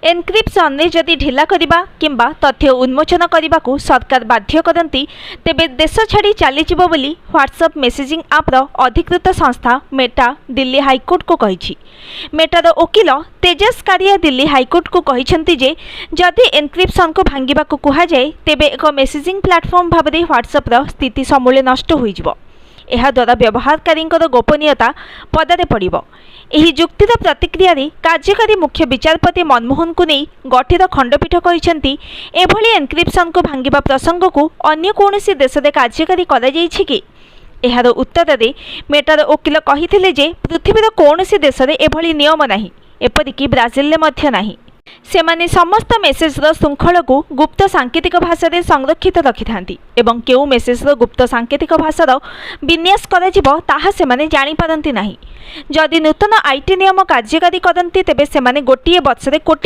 Encryption रे जदि ढिला करिबा किंबा तथ्य उन्मोचन करने को सरकार बाध्य करती तेबे देश छाड़ी चलीजिबो बोली व्हाट्सएप मेसेजिंग ऐप्र अधिकृत संस्था मेटा दिल्ली हाईकोर्ट को कही। मेटार वकिल तेजस कारिया दिल्ली हाईकोर्ट को कहिसेंति जे जदि एनक्रिप्शन को भांगिबा को कुहा जाए तेबे एक मेसेजिंग प्लेटफॉर्म भाव में व्हाट्सएप स्थिति समूले नष्ट होइजिबो। एहा द्वारा व्यवहारकारी गोपनीयता पदारे पड़िबो। एही जुक्तिर प्रतिक्रिया रे कार्यकारी मुख्य विचारपति मनमोहन को नहीं गठित खंडपीठ कहिसेंति एभली एनक्रिप्शन को भांगिबा प्रसंग को अन्य कोनोसी देश रे कार्यकारी करा जाइछि कि। एहार उत्तर रे मेटार वकिल कहिथिले जे पृथ्वीर कोनोसी देश रे एभली नियम नाही, एपरिकी ब्राजिल रे मध्य नाही। सेमाने समस्त मेसेजर श्रृंखल को गुप्त सांकेतिक भाषा रे संरक्षित रखिथांती एवं केउ मेसेजर गुप्त सांकेतिक भाषार विन्यास कराजिबो ताहा सेमाने जानि पारंती नाही। जदि नूतन आईटी नियम कार्यकारी करंती तेबे सेमाने गोटिए वर्ष रे कोटी